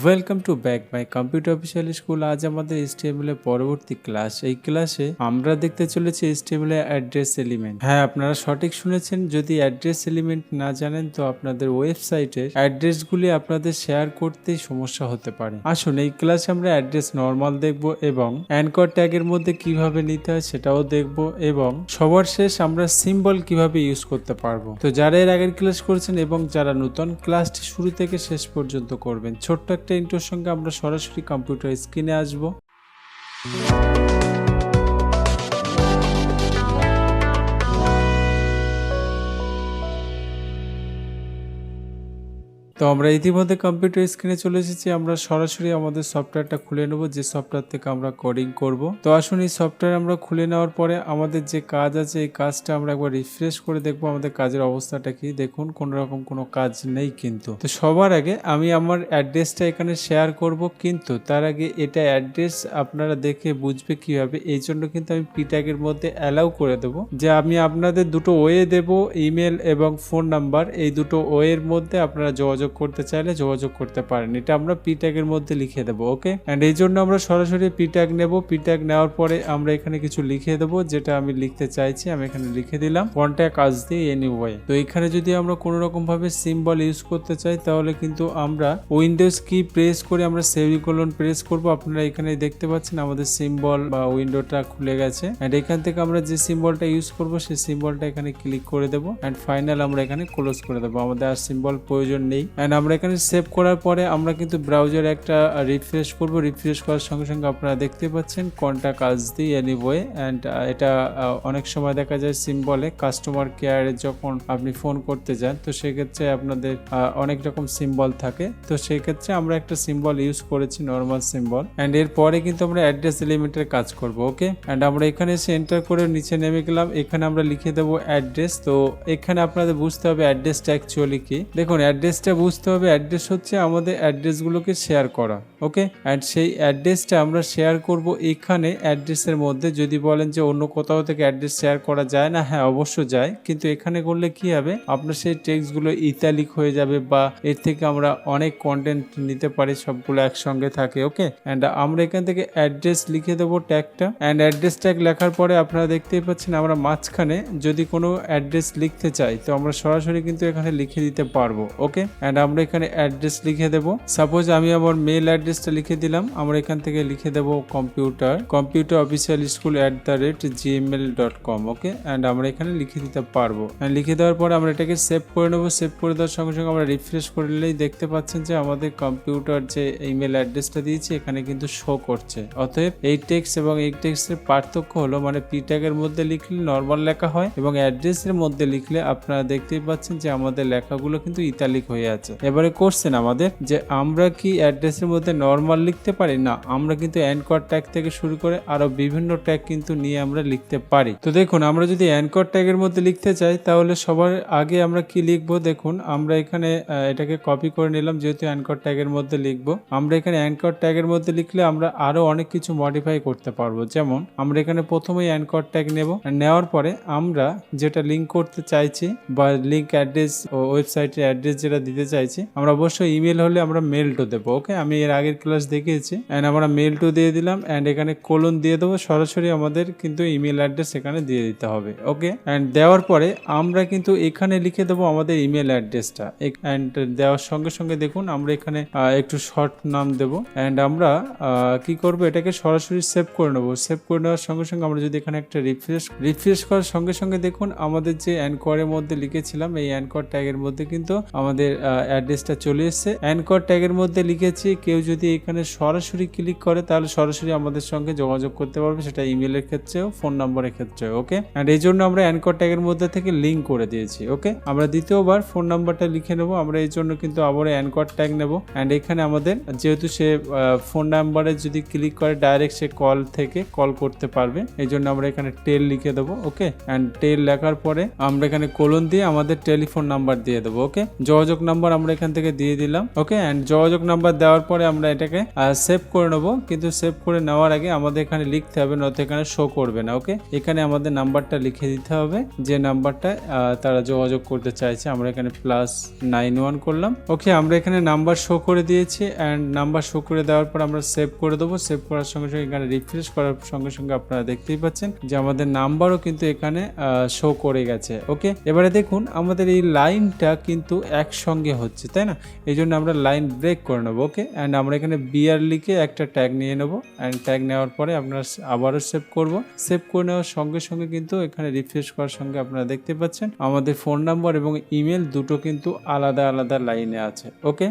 Welcome to back my computer official school. আজ আমাদের HTML এর পরবর্তী ক্লাস। এই ক্লাসে আমরা দেখতে চলেছি HTML এর অ্যাড্রেস এলিমেন্ট। হ্যাঁ, আপনারা সঠিক শুনেছেন। যদি অ্যাড্রেস এলিমেন্ট না জানেন তো আপনাদের ওয়েবসাইটের অ্যাড্রেসগুলি আপনাদের শেয়ার করতেই সমস্যা হতে পারে। আসুন এই ক্লাসে আমরা অ্যাড্রেস নর্মাল দেখব এবং অ্যানকর ট্যাগের মধ্যে কিভাবে নিতে হয় সেটাও দেখব এবং সবার শেষ আমরা সিম্বল কিভাবে ইউজ করতে পারবো। তো যারা এর আগের ক্লাস করেছেন এবং যারা নতুন ক্লাসটি শুরু থেকে শেষ পর্যন্ত করবেন, ছোট্ট একটা ইন্ট্রোর সঙ্গে আমরা সরাসরি কম্পিউটার স্ক্রিনে আসবো। তো আমরা ইতিমধ্যে কম্পিউটার স্ক্রিনে চলে এসেছি। আমরা সরাসরি আমাদের সফটওয়্যারটা খুলে নেব, যে সফটওয়্যার থেকে আমরা কোডিং করব। তো আসুন এই সফটওয়্যার আমরা খুলে নেওয়ার পরে আমাদের যে কাজ আছে এই কাজটা আমরা একবার রিফ্রেশ করে দেখবো আমাদের কাজের অবস্থাটা কি। দেখুন কোনো রকম কোনো কাজ নেই কিন্তু। তো সবার আগে আমি আমার অ্যাড্রেসটা এখানে শেয়ার করব, কিন্তু তার আগে এটা অ্যাড্রেস আপনারা দেখে বুঝবে কিভাবে, এই জন্য কিন্তু আমি পি ট্যাগের মধ্যে অ্যালাউ করে দেবো যে আমি আপনাদের দুটো ওয়ে দেব, ইমেল এবং ফোন নাম্বার। এই দুটো ওয়ের মধ্যে আপনারা যোগাযোগ করতে চাইলে যোগাযোগ করতে পারেন। এটা আমরা পি ট্যাগের মধ্যে লিখে দেবো। ওকে, এন্ড এই জন্য আমরা সরাসরি পি ট্যাগ নেব। পি ট্যাগ নেওয়ার পরে আমরা এখানে কিছু লিখে দেবো যেটা আমি লিখতে চাইছি। আমি এখানে লিখে দিলাম কন্ট্যাক্ট আস দি এনিওয়ে। তো এখানে যদি আমরা কোনো রকম ভাবে সিম্বল ইউজ করতে চাই তাহলে কিন্তু আমরা উইন্ডোজ কি প্রেস করে আমরা সেমিকোলন প্রেস করব। আপনারা এখানে দেখতে পাচ্ছেন আমাদের সিম্বল বা উইন্ডোটা খুলে গেছে। এন্ড এখান থেকে আমরা যে সিম্বলটা ইউজ করব সেই সিম্বলটা এখানে ক্লিক করে দেবো এন্ড ফাইনাল আমরা এখানে ক্লোজ করে দেবো। আমাদের আর সিম্বল প্রয়োজন নেই। এন্ড আমরা এখানে সেভ করার পরে আমরা কিন্তু ব্রাউজারে একটা রিফ্রেশ করব। রিফ্রেশ করার সঙ্গে সঙ্গে আপনারা দেখতে পাচ্ছেন contact us the anyway. And এটা অনেক সময় দেখা যায় সিম্বলে কাস্টমার কেয়ারে যখন আপনি ফোন করতে যান তো সেক্ষেত্রে আপনাদের অনেক রকম সিম্বল থাকে। তো সেই ক্ষেত্রে আমরা একটা সিম্বল ইউজ করেছি, নর্মাল সিম্বল। এন্ড এরপরে কিন্তু আমরা অ্যাড্রেস এলিমেন্টের কাজ করব। ওকে, এন্ড আমরা এখানে এসে এন্টার করে নিচে নেমে গেলাম। এখানে আমরা লিখে দেবো অ্যাড্রেস। তো এখানে আপনাদের বুঝতে হবে অ্যাড্রেসটা অ্যাকচুয়ালি কি। দেখুন অ্যাড্রেসটা বুঝতে হবে, অ্যাড্রেস হচ্ছে আমাদের অ্যাড্রেসগুলোকে শেয়ার করা। ওকে, অ্যান্ড সেই অ্যাড্রেসটা আমরা শেয়ার করব এখানে অ্যাড্রেসের মধ্যে। যদি বলেন যে অন্য কোথাও থেকে অ্যাড্রেস শেয়ার করা যায় না, হ্যাঁ অবশ্য যায়, কিন্তু এখানে করলে কি হবে আপনার সেই টেক্সটগুলো ইতালিক হয়ে যাবে বা এর থেকে আমরা অনেক কন্টেন্ট নিতে পারি, সবগুলো একসঙ্গে থাকে। ওকে, অ্যান্ড আমরা এখান থেকে অ্যাড্রেস লিখে দেবো ট্যাগটা। অ্যান্ড অ্যাড্রেস ট্যাগ লেখার পরে আপনারা দেখতেই পাচ্ছেন আমরা মাঝখানে যদি কোনো অ্যাড্রেস লিখতে চাই তো আমরা সরাসরি কিন্তু এখানে লিখে দিতে পারবো। ওকে, অ্যান্ড আমরা এখানে অ্যাড্রেস লিখে দেব। সাপোজ আমি আমার মেল অ্যাড্রেসটা লিখে দিলাম। আমরা এখান থেকে লিখে দেব computer official school @gmail.com। Okay, and আমরা এখানে লিখে দিতে পারবো। লিখে দেওয়ার পরে আমরা এটাকে সেভ করে নেবো। সেভ করে দেওয়ার সঙ্গে সঙ্গে আমরা রিফ্রেশ করে নিলেই দেখতে পাচ্ছেন যে আমাদের কম্পিউটার যে ইমেল অ্যাড্রেসটা দিয়েছি এখানে কিন্তু শো করছে। অতএব এই টেক্সট এবং এই টেক্সটের পার্থক্য হলো মানে পি ট্যাগের মধ্যে লিখলে নর্মাল লেখা হয় এবং অ্যাড্রেসের মধ্যে লিখলে আপনারা দেখতেই পাচ্ছেন যে আমাদের লেখাগুলো কিন্তু ইতালিক হয়ে আছে। এবারে কোশ্চেন আমাদের যে আমরা কি অ্যাড্রেসের মধ্যে নর্মাল লিখতে পারি? না, আমরা কিন্তু অ্যানকর ট্যাগ থেকে শুরু করে আরো বিভিন্ন ট্যাগ কিন্তু নিয়ে আমরা লিখতে পারি। তো দেখুন আমরা যদি অ্যানকর ট্যাগের মধ্যে লিখতে চাই তাহলে সবার আগে আমরা কি লিখবো। দেখুন আমরা এখানে এটাকে কপি করে নিলাম, যেহেতু অ্যানকর ট্যাগের মধ্যে লিখবো। আমরা এখানে অ্যানকর ট্যাগের মধ্যে লিখলে আমরা আরো অনেক কিছু মডিফাই করতে পারবো। যেমন আমরা এখানে প্রথমেই অ্যানকর ট্যাগ নেব। নেওয়ার পরে আমরা যেটা লিঙ্ক করতে চাইছি বা লিঙ্ক অ্যাড্রেস ওয়েবসাইটের অ্যাড্রেস যেটা দিতে চাইছি, আমরা অবশ্যই ইমেল হলে আমরা মেল টু দেবো। ওকে, আমি এর আগের ক্লাস দেখিয়েছি। এন্ড আমরা মেল টু দিয়ে দিলাম এন্ড এখানে কোলন দিয়ে দেবো। সরাসরি আমাদের কিন্তু ইমেল অ্যাড্রেস এখানে দিয়ে দিতে হবে। ওকে, এন্ড দেওয়ার পরে আমরা কিন্তু এখানে লিখে দেবো আমাদের ইমেল অ্যাড্রেসটা। এন্ড দেওয়ার সঙ্গে সঙ্গে দেখুন আমরা এখানে একটু শর্ট নাম দেবো। এন্ড আমরা কি করব, এটাকে সরাসরি সেভ করে নেবো। সেভ করে নেওয়ার সঙ্গে সঙ্গে আমরা যদি এখানে একটা রিফ্রেশ করার সঙ্গে সঙ্গে দেখুন আমাদের যে অ্যানকরের মধ্যে লিখেছিলাম এই অ্যানকর ট্যাগের মধ্যে কিন্তু আমাদের অ্যাড্রেসটা চলে এসেছে। অ্যানকর ট্যাগের মধ্যে লিখেছি, কেউ যদি এখানে সরাসরি ক্লিক করে তাহলে সরাসরি আমাদের সঙ্গে যোগাযোগ করতে পারবে, সেটা ইমেলের ক্ষেত্রেও ফোন নম্বরের ক্ষেত্রে। ওকে, এন্ড এই জন্য আমরা অ্যানকর ট্যাগের মধ্যে থেকে লিঙ্ক করে দিয়েছি। ওকে, আমরা দ্বিতীয়বার ফোন নাম্বারটা লিখে নেব। আমরা এই জন্য কিন্তু আবার অ্যানকর ট্যাগ নেব। এন্ড এখানে আমাদের যেহেতু সে ফোন নাম্বারে যদি ক্লিক করে ডাইরেক্ট সে কল থেকে কল করতে পারবে, এই জন্য আমরা এখানে টেল লিখে দেবো। ওকে, এন্ড টেল লেখার পরে আমরা এখানে কোলন দিয়ে আমাদের টেলিফোন নাম্বার দিয়ে দেবো। ওকে, যোগাযোগ নাম্বার আমরা এখান থেকে দিয়ে দিলাম। ওকে, এন্ড যোগাযোগ নাম্বার দেওয়ার পরে আমরা এটাকে সেভ করে নেবো, কিন্তু সেভ করে নেওয়ার আগে আমাদের এখানে লিখতে হবে, নয়তো এখানে শো করবে না। ওকে, এখানে আমাদের নাম্বারটা লিখে দিতে হবে, যে নাম্বারটা তারা যোগাযোগ করতে চাইছে। আমরা এখানে +91 করলাম। ওকে, আমরা এখানে নাম্বার শো করে দিয়েছি, এন্ড নাম্বার শো করে দেওয়ার পর আমরা সেভ করে দেবো। সেভ করার সঙ্গে সঙ্গে এখানে রিফ্রেশ করার সঙ্গে সঙ্গে আপনারা দেখতেই পাচ্ছেন যে আমাদের নাম্বারও কিন্তু এখানে শো করে গেছে। ওকে, এবারে দেখুন আমাদের এই লাইনটা কিন্তু একসঙ্গে হচ্ছে, তাই না? এই জন্য আমরা লাইন ব্রেক করে নেবো। ওকে, অ্যান্ড আমরা এখানে বিআর লিখে একটা ট্যাগ নিয়ে নেবো, অ্যান্ড ট্যাগ নেওয়ার পরে আপনারা আবারও সেভ করব। সেভ করে নেওয়ার সঙ্গে সঙ্গে কিন্তু এখানে রিফ্রেশ করার সঙ্গে আপনারা দেখতে পাচ্ছেন আমাদের ফোন নাম্বার এবং ইমেল দুটো কিন্তু আলাদা আলাদা লাইনে আছে। ওকে,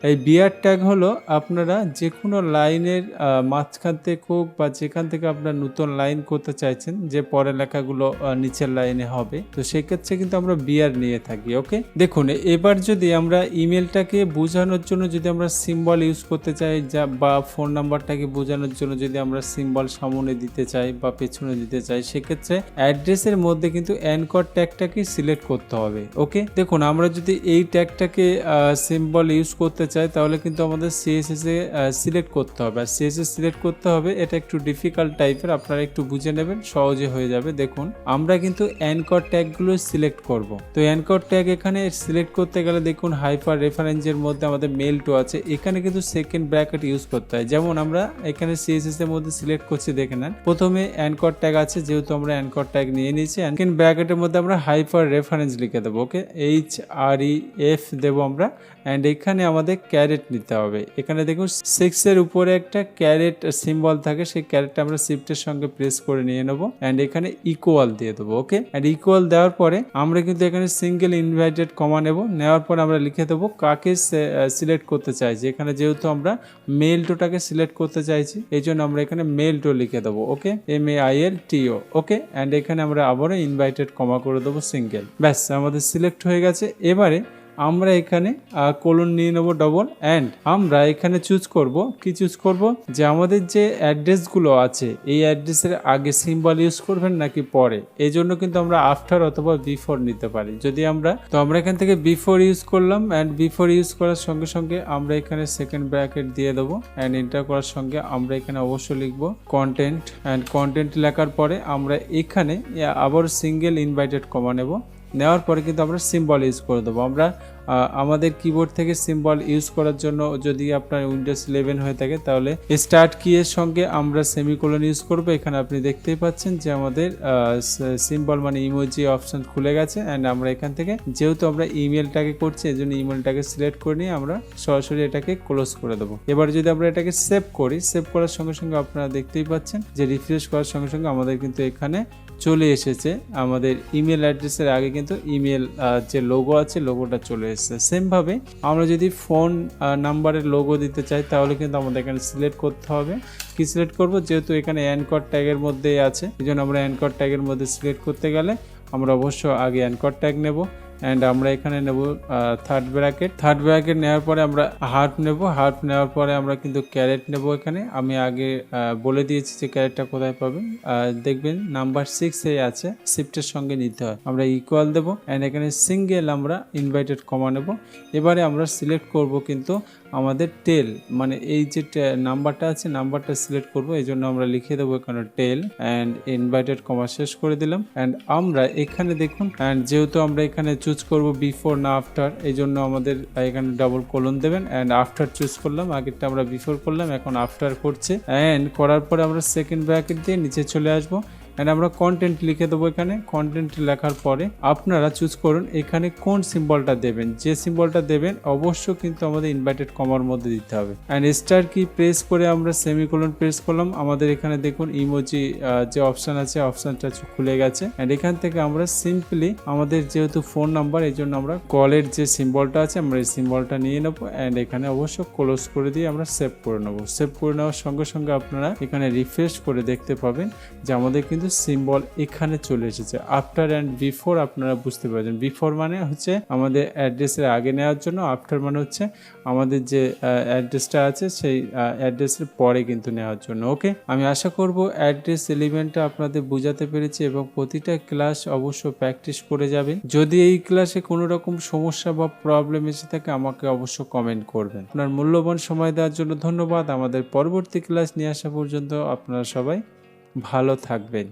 এই বিআর ট্যাগ হলো আপনারা যে কোনো লাইনের মাঝখান থেকে হোক বা যেখান থেকে আপনারা নতুন লাইন করতে চাইছেন, যে পরে লেখাগুলো নিচের লাইনে হবে, তো সেক্ষেত্রে কিন্তু আমরা বিআর নিয়ে থাকি। ওকে, দেখুন এবার যদি আমরা ইমেলটাকে বোঝানোর জন্য যদি আমরা সিম্বল ইউজ করতে চাই, বা ফোন নাম্বারটাকে বোঝানোর জন্য যদি আমরা সিম্বল সামনে দিতে চাই বা পেছনে দিতে চাই, সেক্ষেত্রে অ্যাড্রেসের মধ্যে কিন্তু অ্যানকর ট্যাগটাকে সিলেক্ট করতে হবে। ওকে, দেখুন আমরা যদি এই ট্যাগটাকে সিম্বল ইউজ করতে চাই, তাহলে কিন্তু আমাদের সিএসএস এ সিলেক্ট করতে হবে। আর সিএসএস সিলেক্ট করতে হবে, এটা একটু ডিফিকাল্ট টাইপের, আপনারা একটু বুঝে নেবেন, সহজে হয়ে যাবে। দেখুন আমরা কিন্তু অ্যানকর ট্যাগগুলো সিলেক্ট করব। তো অ্যানকর ট্যাগ এখানে সিলেক্ট করতে গেলে দেখুন হাইপার রেফারেন্সের মধ্যে আমাদের মেল টু আছে, এখানে কিন্তু সেকেন্ড ব্র্যাকেট ইউজ করতে হয়। যেমন আমরা এখানে সিএসএস এর মধ্যে সিলেক্ট করছি, দেখে নেন প্রথমে অ্যানকর ট্যাগ আছে, যেহেতু আমরা অ্যানকর ট্যাগ নিয়ে নিয়েছি, সেকেন্ড ব্র্যাকেটের মধ্যে আমরা হাইপার রেফারেন্স লিখে দেবো। ওকে, HREF দেবো আমরা, অ্যান্ড এখানে আমাদের ক্যারেট নিতে হবে। এখানে দেখুন 6 এর উপরে একটা ক্যারেট সিম্বল থাকে, সেই ক্যারেটটা আমরা শিফটের সঙ্গে প্রেস করে নিয়ে নেবো, অ্যান্ড এখানে ইকুয়াল দিয়ে দেবো। ওকে, অ্যান্ড ইকুয়াল দেওয়ার পরে আমরা কিন্তু এখানে সিঙ্গেল ইনভাইটেড কমা নেওয়ার পর আমরা লিখে দেবো কাকে সিলেক্ট করতে চাইছি। এখানে যেহেতু আমরা মেল টোটাকে সিলেক্ট করতে চাইছি, এই জন্য আমরা এখানে মেল টো লিখে দেবো। ওকে, MAILTO। ওকে, অ্যান্ড এখানে আমরা আবারও ইনভাইটেড কমা করে দেবো সিঙ্গেল। ব্যাস, আমাদের সিলেক্ট হয়ে গেছে। এবারে আমরা এখানে কোলন নিয়ে নেবো ডবল, অ্যান্ড আমরা এখানে চুজ করব, কি চুজ করব, যে আমাদের যে অ্যাড্রেসগুলো আছে এই অ্যাড্রেসের আগে সিম্বল ইউজ করবেন নাকি পরে। এই জন্য কিন্তু আমরা আফটার অথবা বিফোর নিতে পারি। যদি আমরা এখান থেকে বিফোর ইউজ করলাম, অ্যান্ড বিফোর ইউজ করার সঙ্গে সঙ্গে আমরা এখানে সেকেন্ড ব্র্যাকেট দিয়ে দেবো, অ্যান্ড এন্টার করার সঙ্গে আমরা এখানে অবশ্যই লিখবো কন্টেন্ট, অ্যান্ড কন্টেন্ট লেখার পরে আমরা এখানে আবার সিঙ্গেল ইনভাইটেড কমা নেওয়ার পরে কিন্তু আমরা সিম্বল ইউজ করে দেবো। আমরা আমাদের কিবোর্ড থেকে সিম্বল ইউজ করার জন্য যদি আপনার উইন্ডোজ 11 হয়ে থাকে, তাহলে স্টার্ট কি এর সঙ্গে আমরা সেমিকোলন ইউজ করব। এখানে আপনি দেখতেই পাচ্ছেন যে আমাদের সিম্বল মানে ইমোজি অপশন খুলে গেছে, অ্যান্ড আমরা এখান থেকে যেহেতু আমরা ইমেলটাকে করছি, এই জন্য ইমেলটাকে সিলেক্ট করে নিয়ে আমরা সরাসরি এটাকে ক্লোজ করে দেবো। এবার যদি আমরা এটাকে সেভ করি, সেভ করার সঙ্গে সঙ্গে আপনারা দেখতেই পাচ্ছেন যে রিফ্রেশ করার সঙ্গে সঙ্গে আমাদের কিন্তু এখানে চলে এসেছে আমাদের ইমেল অ্যাড্রেসের আগে কিন্তু ইমেল যে লোগো আছে লোগোটা চলে এসেছে। সেম ভাবে আমরা যদি ফোন নাম্বারের লোগো দিতে চাই, তাহলে কিন্তু আমাদের এখানে সিলেক্ট করতে হবে। কি সিলেক্ট করব, যেহেতু এখানে অ্যানকর ট্যাগের মধ্যেই আছে, এই জন্য আমরা অ্যানকর ট্যাগের মধ্যে সিলেক্ট করতে গেলে আমরা অবশ্য আগে অ্যানকর ট্যাগ নেব, অ্যান্ড আমরা এখানে নেব থার্ড ব্র্যাকেট নেওয়ার পরে আমরা হার্ট নেব। হার্ট নেওয়ার পরে আমরা কিন্তু ক্যারেট নেব। এখানে আমি আগে বলে দিয়েছি যে ক্যারেটটা কোথায় পাবেন, দেখবেন নাম্বার 6 এ আছে, শিফটের সঙ্গে নিতে হয়। আমরা ইকুয়াল দেব, অ্যান্ড এখানে সিঙ্গেল আমরা ইনভাইটেড কমা নেব। এবারে আমরা সিলেক্ট করব কিন্তু আমাদের টেল, মানে এই যে নাম্বারটা আছে নাম্বারটা সিলেক্ট করব, এই জন্য আমরা লিখে দেবো এখানে টেল, অ্যান্ড ইনভাইটেড কমা শেষ করে দিলাম। অ্যান্ড আমরা এখানে দেখুন, অ্যান্ড যেহেতু আমরা এখানে চুজ করব বিফোর না আফটার, এই জন্য আমাদের এখানে ডাবল কোলন দেবেন, অ্যান্ড আফটার চুজ করলাম। আগেরটা আমরা বিফোর করলাম, এখন আফটার করছে, অ্যান্ড করার পরে আমরা সেকেন্ড ব্র্যাকেট দিয়ে নিচে চলে আসবো, এন্ড আমরা কন্টেন্ট লিখে দেবো। এখানে কন্টেন্ট লেখার পরে আপনারা চুজ করুন এখানে কোন সিম্বলটা দেবেন। যে সিম্বলটা দেবেন অবশ্য কিন্তু আমাদের ইনভাইটেড কমার মধ্যে দিতে হবে। অ্যান্ড স্টার কি প্রেস করে আমরা সেমিকোলন প্রেস করলাম। আমাদের এখানে দেখুন ইমোজি যে অপশন আছে অপশনটা খুলে গেছে। অ্যান্ড এখান থেকে আমরা সিম্পলি আমাদের যেহেতু ফোন নাম্বার, এই জন্য আমরা কলের যে সিম্বলটা আছে আমরা এই সিম্বলটা নিয়ে নেবো। অ্যান্ড এখানে অবশ্য ক্লোজ করে দিয়ে আমরা সেভ করে নেবো। সেভ করে নেওয়ার সঙ্গে সঙ্গে আপনারা এখানে রিফ্রেশ করে দেখতে পাবেন যে আমাদের কিন্তু সিম্বল এখানে চলে এসেছে। আফটার অ্যান্ড বিফোর আপনারা বুঝতে পারছেন। বিফোর মানে হচ্ছে আমাদের অ্যাড্রেসের আগে নেওয়ার জন্য, আফটার মানে হচ্ছে আমাদের যে অ্যাড্রেসটা আছে সেই অ্যাড্রেসের পরে কিন্তু নেওয়ার জন্য। ওকে, আমি আশা করব অ্যাড্রেস এলিমেন্টটা আপনাদের বোঝাতে পেরেছি এবং প্রতিটা ক্লাস অবশ্য প্র্যাকটিস করে যাবেন। যদি এই ক্লাসে কোনো রকম সমস্যা বা প্রবলেম এসে থাকে আমাকে অবশ্য কমেন্ট করবেন। আপনার মূল্যবান সময় দেওয়ার জন্য ধন্যবাদ। আমাদের পরবর্তী ক্লাস নিয়ে আসা পর্যন্ত আপনারা সবাই ভালো থাকবেন।